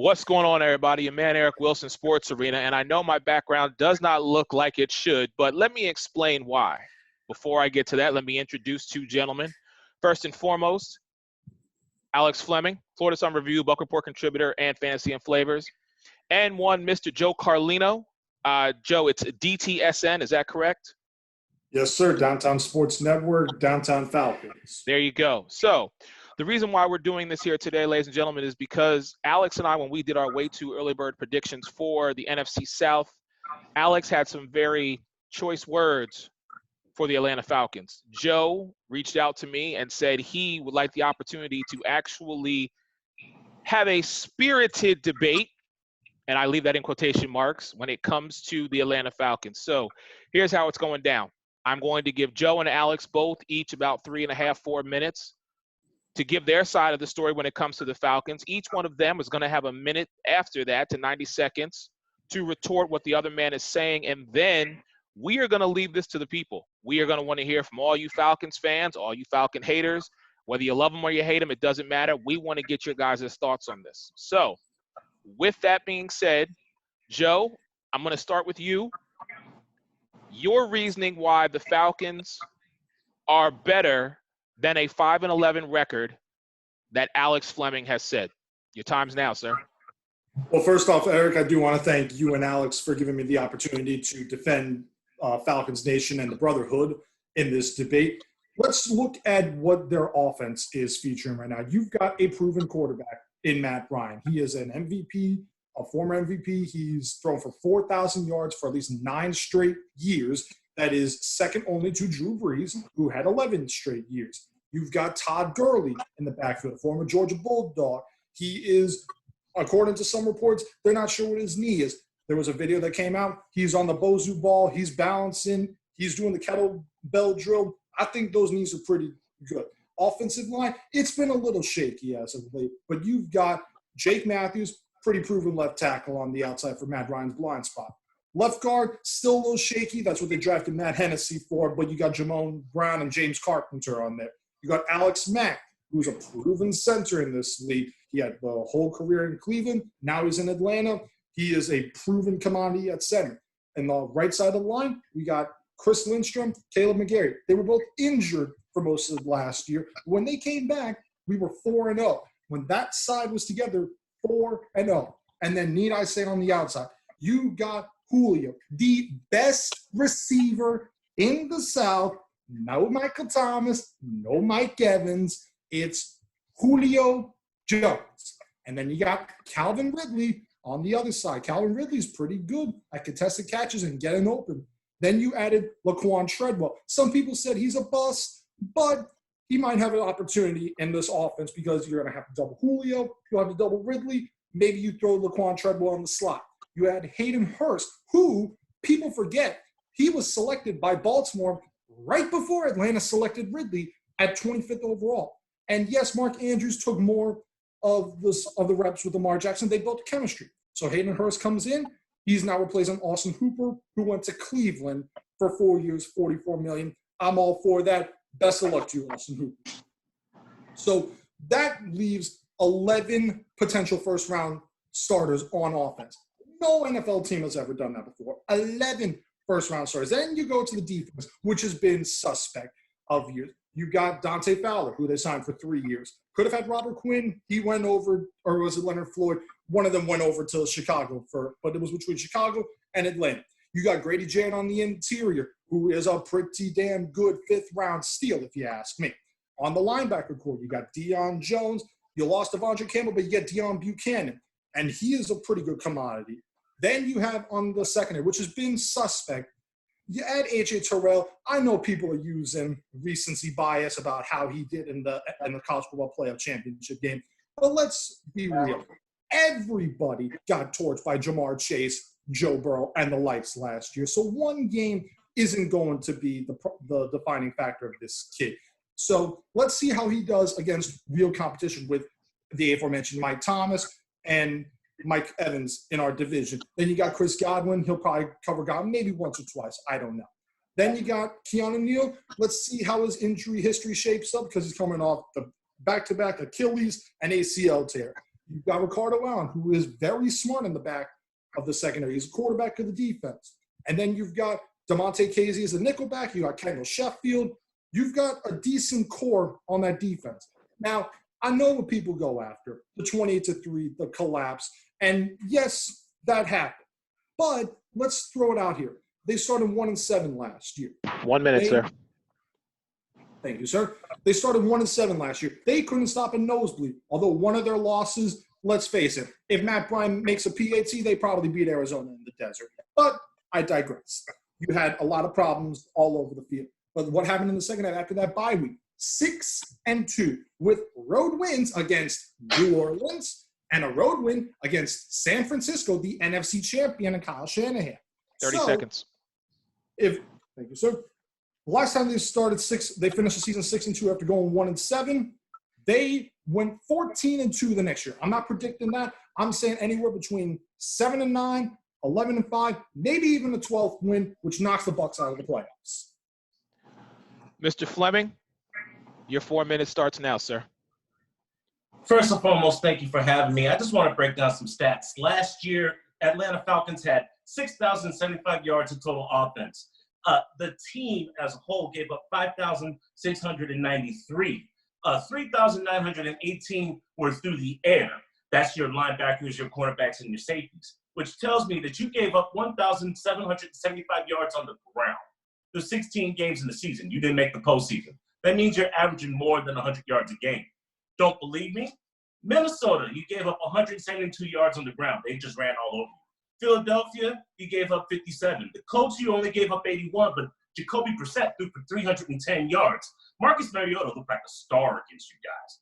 What's going on, everybody? Your man, Eric Wilson, Sports Arena, and I know my background does not look like it should, but let me explain why. Before I get to that, let me introduce two gentlemen. First and foremost, Alex Fleming, Florida Sun Review, Book Report contributor, and Fantasy and Flavors. And one, Mr. Joe Carlino. Joe, it's DTSN, is that correct? Yes, sir. Downtown Sports Network, Downtown Falcons. There you go. So the reason why we're doing this here today, ladies and gentlemen, is because Alex and I, when we did our way to early bird predictions for the NFC South, Alex had some very choice words for the Atlanta Falcons. Joe reached out to me and said he would like the opportunity to actually have a spirited debate, and I leave that in quotation marks, when it comes to the Atlanta Falcons. So here's how it's going down. I'm going to give Joe and Alex both each about 3.5, 4 minutes to give their side of the story when it comes to the Falcons. Each one of them is going to have a minute after that to 90 seconds to retort what the other man is saying, and then we are going to leave this to the people. We are going to want to hear from all you Falcons fans, all you Falcon haters. Whether you love them or you hate them, it doesn't matter. We want to get your guys' thoughts on this. So with that being said, Joe, I'm going to start with you. Your reasoning why the Falcons are better than a 5-11 record that Alex Fleming has said. Your time's now, sir. Well, first off, Eric, I do want to thank you and Alex for giving me the opportunity to defend Falcons Nation and the Brotherhood in this debate. Let's look at what their offense is featuring right now. You've got a proven quarterback in Matt Ryan. He is an MVP, a former MVP. He's thrown for 4,000 yards for at least 9 straight years. That is second only to Drew Brees, who had 11 straight years. You've got Todd Gurley in the backfield, a former Georgia Bulldog. He is, according to some reports, they're not sure what his knee is. There was a video that came out. He's on the Bozu ball. He's balancing. He's doing the kettlebell drill. I think those knees are pretty good. Offensive line, it's been a little shaky as of late, but you've got Jake Matthews, pretty proven left tackle on the outside for Matt Ryan's blind spot. Left guard, still a little shaky. That's what they drafted Matt Hennessy for, but you got Jamon Brown and James Carpenter on there. You got Alex Mack, who's a proven center in this league. He had the whole career in Cleveland. Now he's in Atlanta. He is a proven commodity at center. And the right side of the line, we got Chris Lindstrom, Caleb McGarry. They were both injured for most of last year. When they came back, we were 4-0. When that side was together, 4-0. And then need I say on the outside, you got Julio, the best receiver in the South. No Michael Thomas, no Mike Evans. It's Julio Jones. And then you got Calvin Ridley on the other side. Calvin Ridley's pretty good at contested catches and getting open. Then you added Laquan Treadwell. Some people said he's a bust, but he might have an opportunity in this offense because you're going to have to double Julio. You'll have to double Ridley. Maybe you throw Laquan Treadwell on the slot. You had Hayden Hurst, who people forget, he was selected by Baltimore right before Atlanta selected Ridley at 25th overall. And yes, Mark Andrews took more of the reps with Lamar Jackson. They built chemistry. So Hayden Hurst comes in. He's now replacing Austin Hooper, who went to Cleveland for 4 years, $44 million. I'm all for that. Best of luck to you, Austin Hooper. So that leaves 11 potential first-round starters on offense. No NFL team has ever done that before. 11 first-round starters. Then you go to the defense, which has been suspect of years. You got Dante Fowler, who they signed for 3 years. Could have had Robert Quinn. He went over, or was it Leonard Floyd? One of them went over to Chicago, but it was between Chicago and Atlanta. You got Grady Jarrett on the interior, who is a pretty damn good fifth-round steal, if you ask me. On the linebacker core, you got Deion Jones. You lost Devondre Campbell, but you get Deion Buchanan, and he is a pretty good commodity. Then you have on the secondary, which has been suspect, you add A.J. Terrell. I know people are using recency bias about how he did in the college football playoff championship game, but let's be real. Everybody got torched by Jamar Chase, Joe Burrow, and the likes last year. So one game isn't going to be the defining factor of this kid. So let's see how he does against real competition with the aforementioned Mike Thomas and Mike Evans in our division. Then you got Chris Godwin. He'll probably cover Godwin maybe once or twice. I don't know. Then you got Keanu Neal. Let's see how his injury history shapes up because he's coming off the back-to-back Achilles and ACL tear. You've got Ricardo Allen, who is very smart in the back of the secondary. He's a quarterback of the defense. And then you've got DeMonte Casey as a nickelback. You got Kendall Sheffield. You've got a decent core on that defense. Now, I know what people go after, the 28-3, the collapse. And yes, that happened. But let's throw it out here. They started 1-7 last year. 1 minute, sir. Thank you, sir. They started 1-7 last year. They couldn't stop a nosebleed. Although one of their losses, let's face it, if Matt Bryan makes a PAT, they probably beat Arizona in the desert. But I digress. You had a lot of problems all over the field. But what happened in the second half after that bye week? 6-2 with road wins against New Orleans and a road win against San Francisco, the NFC champion, and Kyle Shanahan. 30 seconds. Thank you, sir. Last time they finished the season 6-2 after going 1-7. They went 14-2 the next year. I'm not predicting that. I'm saying anywhere between 7-9, 11-5, maybe even a 12th win, which knocks the Bucs out of the playoffs. Mr. Fleming, your 4 minutes starts now, sir. First and foremost, thank you for having me. I just want to break down some stats. Last year, Atlanta Falcons had 6,075 yards of total offense. The team as a whole gave up 5,693. 3,918 were through the air. That's your linebackers, your cornerbacks, and your safeties, which tells me that you gave up 1,775 yards on the ground. There's 16 games in the season. You didn't make the postseason. That means you're averaging more than 100 yards a game. Don't believe me? Minnesota, you gave up 172 yards on the ground. They just ran all over you. Philadelphia, you gave up 57. The Colts, you only gave up 81, but Jacoby Brissett threw for 310 yards. Marcus Mariota looked like a star against you guys.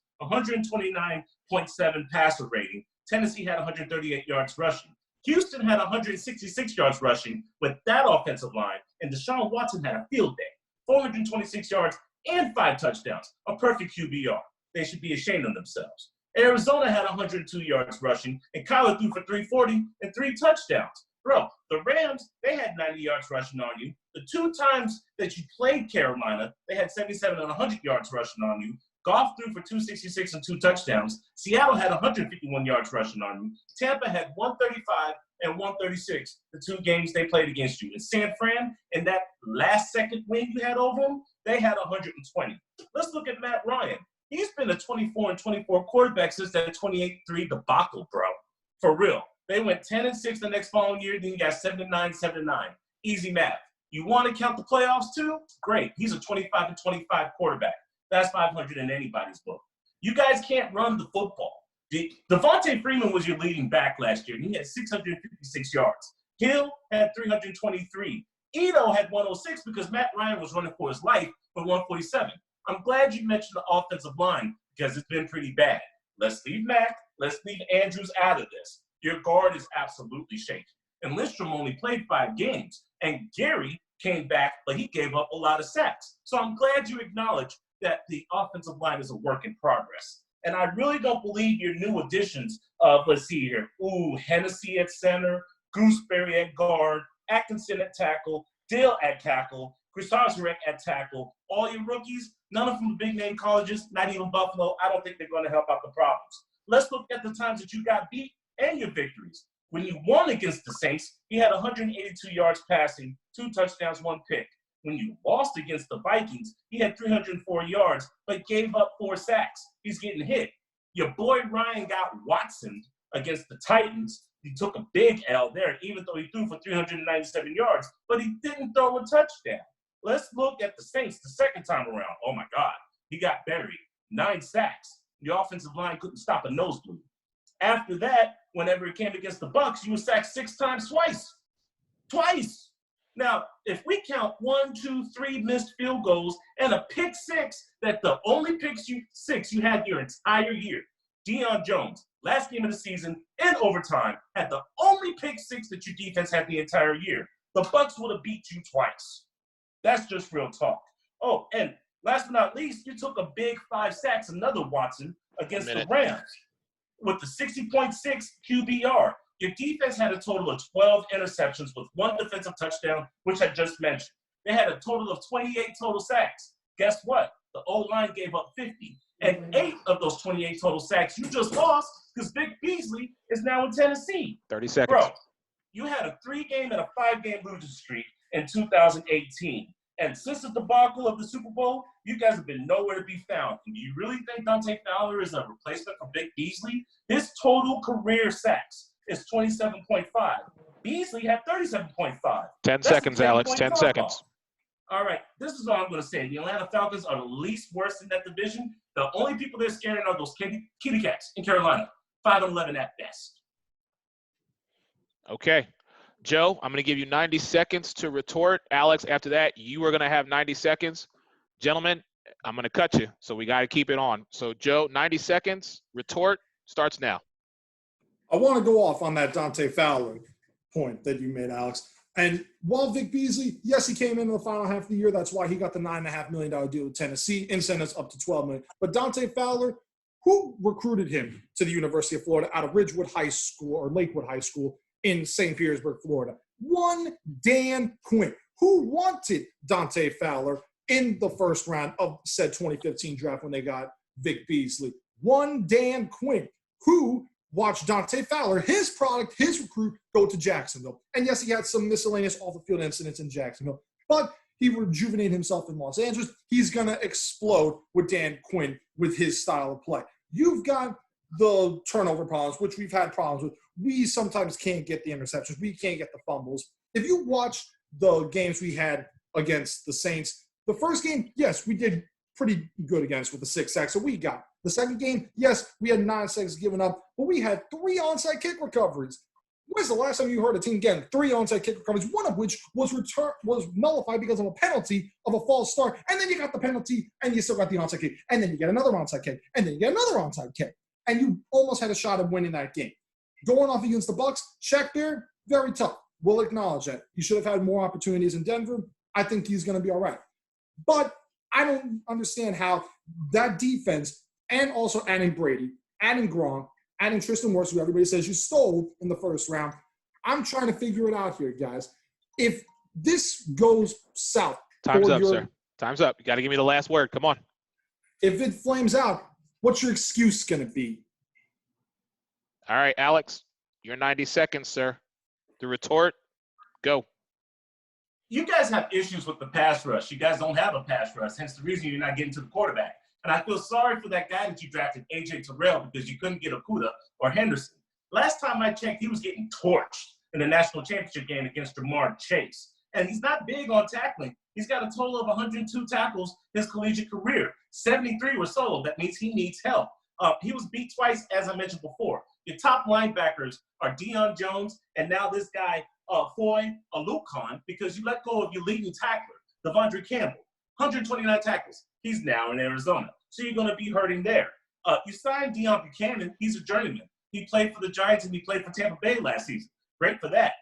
129.7 passer rating. Tennessee had 138 yards rushing. Houston had 166 yards rushing with that offensive line, and Deshaun Watson had a field day. 426 yards and 5 touchdowns. A perfect QBR. They should be ashamed of themselves. Arizona had 102 yards rushing, and Kyler threw for 340 and 3 touchdowns. Bro, the Rams, they had 90 yards rushing on you. The 2 times that you played Carolina, they had 77 and 100 yards rushing on you. Goff threw for 266 and 2 touchdowns. Seattle had 151 yards rushing on you. Tampa had 135 and 136 the 2 games they played against you. And San Fran, in that last-second win you had over them, they had 120. Let's look at Matt Ryan. He's been a 24-24 quarterback since that 28-3 debacle, bro. For real. They went 10-6 the next following year, then you got 7-9, 7-9. Easy math. You want to count the playoffs too? Great. He's a 25-25 quarterback. That's 500 in anybody's book. You guys can't run the football. Devontae Freeman was your leading back last year, and he had 656 yards. Hill had 323. Ito had 106 because Matt Ryan was running for his life for 147. I'm glad you mentioned the offensive line because it's been pretty bad. Let's leave Mack. Let's leave Andrews out of this. Your guard is absolutely shaky. And Lindstrom only played 5 games. And Gary came back, but he gave up a lot of sacks. So I'm glad you acknowledge that the offensive line is a work in progress. And I really don't believe your new additions of, let's see here, Hennessy at center, Gooseberry at guard, Atkinson at tackle, Dale at tackle, Krasarek at tackle, all your rookies, none of them from the big-name colleges, not even Buffalo. I don't think they're going to help out the problems. Let's look at the times that you got beat and your victories. When you won against the Saints, he had 182 yards passing, 2 touchdowns, 1 pick. When you lost against the Vikings, he had 304 yards, but gave up 4 sacks. He's getting hit. Your boy Ryan got Watson against the Titans. He took a big L there, even though he threw for 397 yards, but he didn't throw a touchdown. Let's look at the Saints the second time around. Oh, my God. He got buried. 9 sacks. The offensive line couldn't stop a nosebleed. After that, whenever it came against the Bucs, you were sacked 6 times twice. Twice. Now, if we count 1, 2, 3 missed field goals and a pick 6, that the only pick 6 you had your entire year, Deion Jones, last game of the season, in overtime, had the only pick 6 that your defense had the entire year. The Bucs would have beat you twice. That's just real talk. Oh, and last but not least, you took a big 5 sacks, another Watson, against the Rams with the 60.6 QBR. Your defense had a total of 12 interceptions with 1 defensive touchdown, which I just mentioned. They had a total of 28 total sacks. Guess what? The O-line gave up 50. And 8 of those 28 total sacks you just lost because Vic Beasley is now in Tennessee. 30 seconds. Bro, you had a 3-game and a 5-game losing streak in 2018. And since the debacle of the Super Bowl, you guys have been nowhere to be found. And do you really think Dante Fowler is a replacement for Vic Beasley? His total career sacks is 27.5. Beasley had 37.5. 10 seconds, Alex. 10 seconds. All right, this is all I'm going to say. The Atlanta Falcons are the least worst in that division. The only people they're scaring are those kitty cats in Carolina. 5-11 at best. Okay. Joe, I'm going to give you 90 seconds to retort. Alex, after that, you are going to have 90 seconds. Gentlemen, I'm going to cut you, so we got to keep it on. So, Joe, 90 seconds. Retort starts now. I want to go off on that Dante Fowler point that you made, Alex. And while Vic Beasley, yes, he came in the final half of the year. That's why he got the $9.5 million deal with Tennessee. Incentives up to $12 million. But Dante Fowler, who recruited him to the University of Florida out of Ridgewood High School or Lakewood High School in St. Petersburg, Florida? One Dan Quinn, who wanted Dante Fowler in the first round of said 2015 draft when they got Vic Beasley. One Dan Quinn, who watched Dante Fowler, his product, his recruit, go to Jacksonville. And yes, he had some miscellaneous off-the-field incidents in Jacksonville, but he rejuvenated himself in Los Angeles. He's going to explode with Dan Quinn with his style of play. You've got the turnover problems, which we've had problems with. We sometimes can't get the interceptions. We can't get the fumbles. If you watch the games we had against the Saints, the first game, yes, we did pretty good against with the 6 sacks that we got. The second game, yes, we had 9 sacks given up, but we had 3 onside kick recoveries. When's the last time you heard a team getting 3 onside kick recoveries, one of which was nullified because of a penalty of a false start, and then you got the penalty, and you still got the onside kick, and then you get another onside kick, and then you get another onside kick, and you almost had a shot at winning that game. Going off against the Bucs, Shaq Beard, very tough. We'll acknowledge that. He should have had more opportunities in Denver. I think he's going to be all right. But I don't understand how that defense, and also adding Brady, adding Gronk, adding Tristan Wirfs, who everybody says you stole in the first round. I'm trying to figure it out here, guys. If this goes south. Time's up, sir. Time's up. You got to give me the last word. Come on. If it flames out, what's your excuse going to be? All right, Alex, your 90 seconds, sir. The retort, go. You guys have issues with the pass rush. You guys don't have a pass rush, hence the reason you're not getting to the quarterback. And I feel sorry for that guy that you drafted, A.J. Terrell, because you couldn't get Okudah or Henderson. Last time I checked, he was getting torched in the national championship game against Jamar Chase. And he's not big on tackling. He's got a total of 102 tackles his collegiate career. 73 were solo. That means he needs help. He was beat twice, as I mentioned before. Your top linebackers are Deion Jones and now this guy, Foy Alucon, because you let go of your leading tackler, Devondre Campbell. 129 tackles. He's now in Arizona. So you're going to be hurting there. You signed Deion Buchanan. He's a journeyman. He played for the Giants and he played for Tampa Bay last season. Great for that.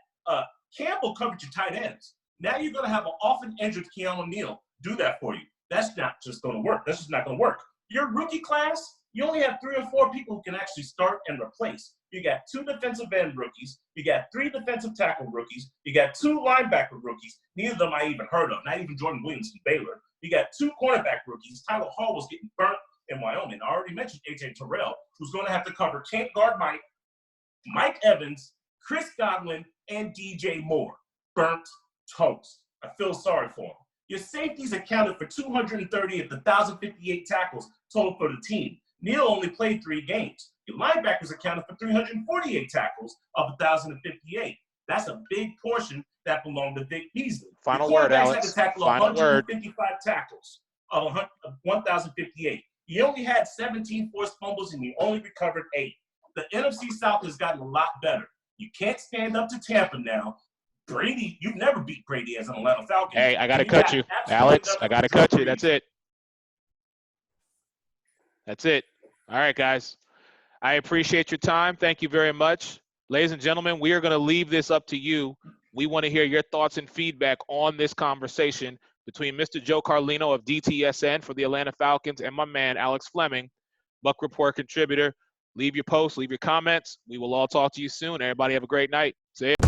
Campbell covered your tight ends. Now you're going to have an often injured Keanu Neal do that for you. That's not just going to work. That's just not going to work. Your rookie class, you only have 3 or 4 people who can actually start and replace. You got 2 defensive end rookies. You got 3 defensive tackle rookies. You got 2 linebacker rookies. Neither of them I even heard of, not even Jordan Williams from Baylor. You got 2 cornerback rookies. Tyler Hall was getting burnt in Wyoming. I already mentioned A.J. Terrell, who's going to have to cover can't guard Mike Evans, Chris Godwin, and DJ Moore. Burnt toast. I feel sorry for him. Your safeties accounted for 230 of the 1,058 tackles total for the team. Neal only played 3 games. Your linebackers accounted for 348 tackles of 1,058. That's a big portion that belonged to Vic Beasley. Final word, Alex. Had to tackle Final 155 tackles of 1,058. You only had 17 forced fumbles and you only recovered 8. The NFC South has gotten a lot better. You can't stand up to Tampa now. Brady, you've never beat Brady as an Atlanta Falcon. Hey, I got to cut you. Alex, I got to cut you. That's it. That's it. All right, guys. I appreciate your time. Thank you very much. Ladies and gentlemen, we are going to leave this up to you. We want to hear your thoughts and feedback on this conversation between Mr. Joe Carlino of DTSN for the Atlanta Falcons and my man, Alex Fleming, Buck Report contributor. Leave your posts, leave your comments. We will all talk to you soon. Everybody have a great night. See ya.